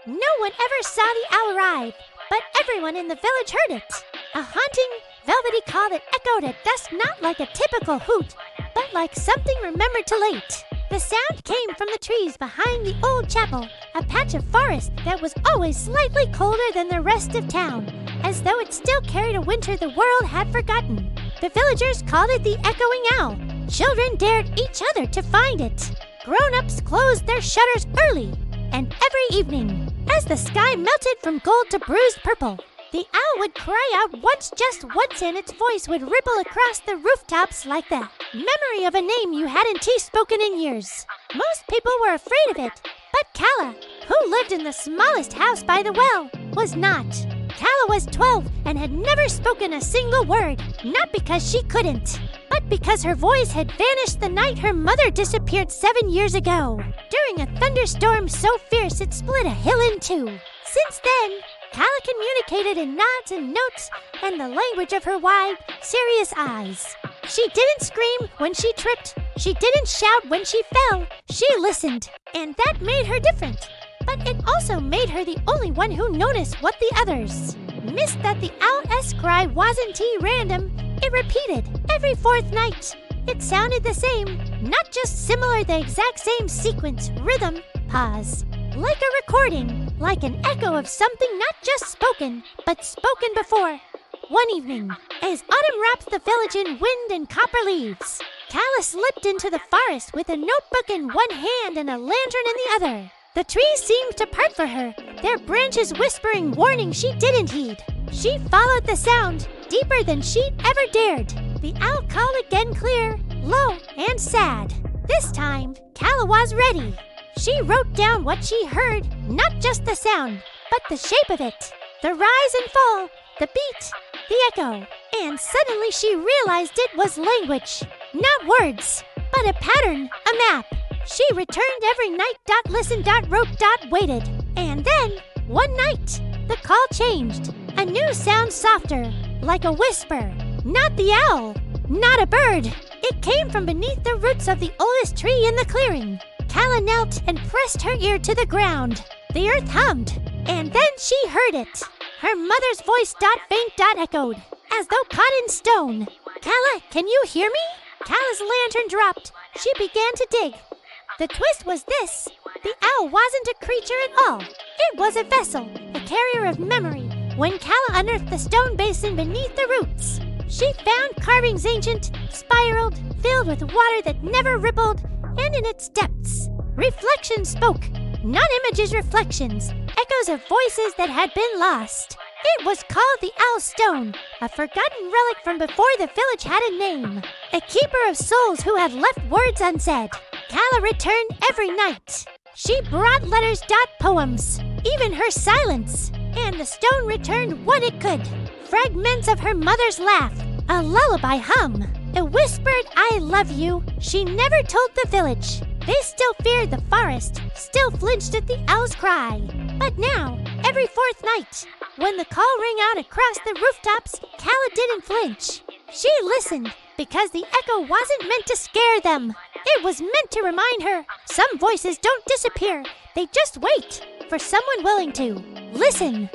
No one ever saw the owl arrive, but everyone in the village heard it. A haunting, velvety call that echoed at dusk, not like a typical hoot, but like something remembered too late. The sound came from the trees behind the old chapel, a patch of forest that was always slightly colder than the rest of town, as though it still carried a winter the world had forgotten. The villagers called it the echoing owl. Children dared each other to find it. Grown-ups closed their shutters early, and every evening, as the sky melted from gold to bruised purple, the owl would cry out just once, and its voice would ripple across the rooftops like the memory of a name you hadn't spoken in years. Most people were afraid of it, but Calla, who lived in the smallest house by the well, was not. Calla was 12 and had never spoken a single word, not because she couldn't, but because her voice had vanished the night her mother disappeared 7 years ago, during a thunderstorm so fierce it split a hill in two. Since then, Calla communicated in nods and notes and the language of her wide, serious eyes. She didn't scream when she tripped. She didn't shout when she fell. She listened, and that made her different. But it also made her the only one who noticed what the others missed, that the owl-esque cry wasn't random. It repeated every fourth night. It sounded the same, not just similar, the exact same sequence, rhythm, pause. Like a recording, like an echo of something not just spoken, but spoken before. One evening, as autumn wrapped the village in wind and copper leaves, Calla slipped into the forest with a notebook in one hand and a lantern in the other. The trees seemed to part for her, their branches whispering warning she didn't heed. She followed the sound, deeper than she'd ever dared. The owl called again, clear, low, and sad. This time, Calla was ready. She wrote down what she heard, not just the sound, but the shape of it. The rise and fall, the beat, the echo. And suddenly she realized it was language. Not words, but a pattern, a map. She returned every night, listened, wrote, waited. And then, one night, the call changed. A new sound, softer, like a whisper. Not the owl, not a bird. It came from beneath the roots of the oldest tree in the clearing. Calla knelt and pressed her ear to the ground. The earth hummed, and then she heard it. Her mother's voice, faint, echoed, as though caught in stone. Calla, can you hear me? Calla's lantern dropped. She began to dig. The twist was this. The owl wasn't a creature at all. It was a vessel, a carrier of memory. When Calla unearthed the stone basin beneath the roots, she found carvings ancient, spiraled, filled with water that never rippled, and in its depths, reflections spoke. Not images, reflections, echoes of voices that had been lost. It was called the Owl Stone, a forgotten relic from before the village had a name. A keeper of souls who had left words unsaid. Calla returned every night. She brought letters, poems, even her silence. And the stone returned what it could. Fragments of her mother's laugh, a lullaby hum, a whispered I love you. She never told the village. They still feared the forest, still flinched at the owl's cry. But now, every fourth night, when the call rang out across the rooftops, Calla didn't flinch. She listened because the echo wasn't meant to scare them. It was meant to remind her, some voices don't disappear. They just wait for someone willing to listen.